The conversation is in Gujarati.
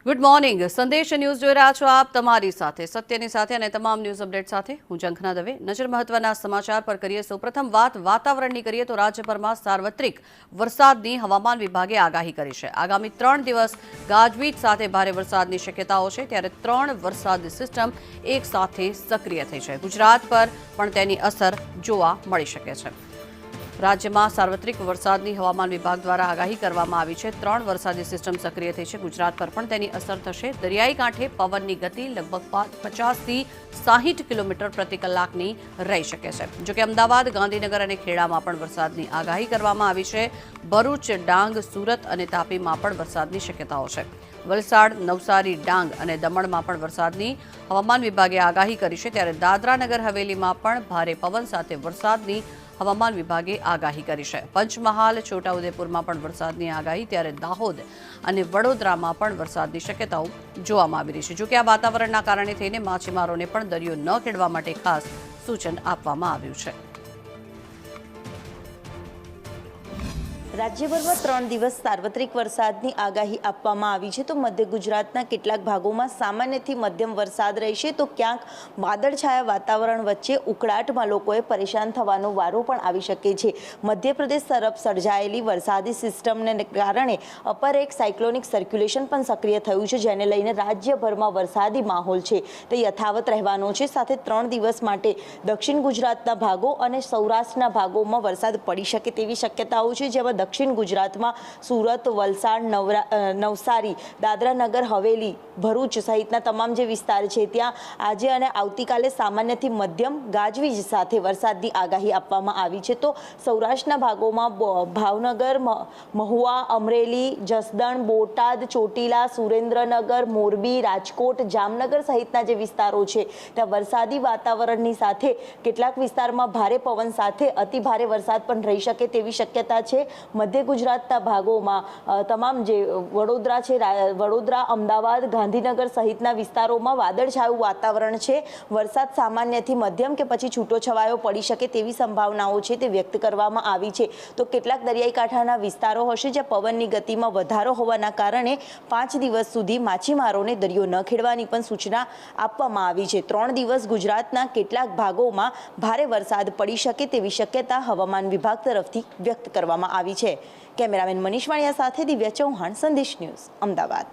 ગુડ મોર્નિંગ સંદેશ ન્યૂઝ જોઈ રહ્યા છો આપ તમારી સાથે સત્યની સાથે અને તમામ ન્યૂઝ અપડેટ સાથે હું ઝંખના દવે નજર મહત્વના સમાચાર પર કરીએ સૌપ્રથમ વાત વાતાવરણની કરીએ તો રાજ્યભરમાં સાર્વત્રિક વરસાદની હવામાન વિભાગે આગાહી કરી છે આગામી 3 દિવસ ગાજવીજ સાથે ભારે વરસાદની શક્યતાઓ છે ત્યારે 3 વરસાદી સિસ્ટમ એક સાથે સક્રિય થઈ છે ગુજરાત પર પણ તેની અસર જોવા મળી શકે છે રાજ્યમાં સાર્વત્રિક વરસાદની હવામાન વિભાગ દ્વારા આગાહી કરવામાં આવી છે 3 વરસાદી સિસ્ટમ સક્રિય થઈ છે ગુજરાત પર પણ તેની અસર થશે દરિયાઈ કાંઠે પવનની ગતિ લગભગ 50 થી 60 કિલોમીટર પ્રતિ કલાકની રહી શકે છે જોકે અમદાવાદ ગાંધીનગર અને ખેડામાં પણ વરસાદની આગાહી કરવામાં આવી છે ભરૂચ ડાંગ સુરત અને તાપીમાં પણ વરસાદની શક્યતાઓ છે વલસાડ નવસારી ડાંગ અને દમણમાં પણ વરસાદની હવામાન વિભાગે આગાહી કરી છે ત્યારે દાદરા નગર હવેલીમાં પણ ભારે પવન સાથે વરસાદની હવામાન વિભાગે આગાહી કરી છે પંચમહાલ છોટાઉદેપુરમાં પણ વરસાદની આગાહી ત્યારે દાહોદ અને વડોદરામાં પણ વરસાદની શક્યતાઓ જોવામાં આવી રહી છે જોકે આ વાતાવરણના કારણે થઈને માછીમારોને પણ દરિયો ન ખેડવા માટે ખાસ સૂચન આપવામાં આવ્યું છે રાજ્યભરમાં 3 દિવસ સાર્વત્રિક વરસાદની આગાહી આપવામાં આવી છે તો મધ્ય ગુજરાતના કેટલાક ભાગોમાં સામાન્યથી મધ્યમ વરસાદ રહેશે તો ક્યાંક વાદળછાયા વાતાવરણ વચ્ચે ઉકળાટમાં લોકોએ પરેશાન થવાનો વારો પણ આવી શકે છે મધ્યપ્રદેશ તરફ સર્જાયેલી વરસાદી સિસ્ટમને કારણે અપર એક સાયક્લોનિક સર્ક્યુલેશન પણ સક્રિય થયું છે જેને લઈને રાજ્યભરમાં વરસાદી માહોલ છે તે યથાવત રહેવાનો છે સાથે 3 દિવસ માટે દક્ષિણ ગુજરાતના ભાગો અને સૌરાષ્ટ્રના ભાગોમાં વરસાદ પડી શકે તેવી શક્યતાઓ છે જેમાં દક્ષિણ ગુજરાતમાં સુરત વલસાડ નવસારી દાદરા નગર હવેલી ભરૂચ સહિતના તમામ જે વિસ્તાર છે ત્યાં આજે અને આવતીકાલે સામાન્યથી મધ્યમ ગાજવીજ સાથે વરસાદની આગાહી આપવામાં આવી છે તો સૌરાષ્ટ્રના ભાગોમાં ભાવનગર મહુવા અમરેલી જસદણ બોટાદ ચોટીલા સુરેન્દ્રનગર મોરબી રાજકોટ જામનગર સહિતના જે વિસ્તારો છે ત્યાં વરસાદી વાતાવરણની સાથે કેટલાક વિસ્તારમાં ભારે પવન સાથે અતિ ભારે વરસાદ પણ રહી શકે તેવી શક્યતા છે મધ્ય ગુજરાતના ભાગોમાં તમામ જે વડોદરા છે વડોદરા અમદાવાદ ગાંધીનગર સહિતના વિસ્તારોમાં વાદળછાયું વાતાવરણ છે વરસાદ સામાન્યથી મધ્યમ કે પછી છૂટોછવાયો પડી શકે તેવી સંભાવનાઓ છે તે વ્યક્ત કરવામાં આવી છે તો કેટલાક દરિયાઈ કાંઠાના વિસ્તારો હશે જ્યાં પવનની ગતિમાં વધારો હોવાના કારણે 5 દિવસ સુધી માછીમારોને દરિયો ન ખેડવાની પણ સૂચના આપવામાં આવી છે 3 દિવસ ગુજરાતના કેટલાક ભાગોમાં ભારે વરસાદ પડી શકે તેવી શક્યતા હવામાન વિભાગ તરફથી વ્યક્ત કરવામાં આવી છે કેમેરામેન મનીષ વાણિયા સાથે દિવ્યા ચૌહાણ સંદેશ ન્યૂઝ અમદાવાદ।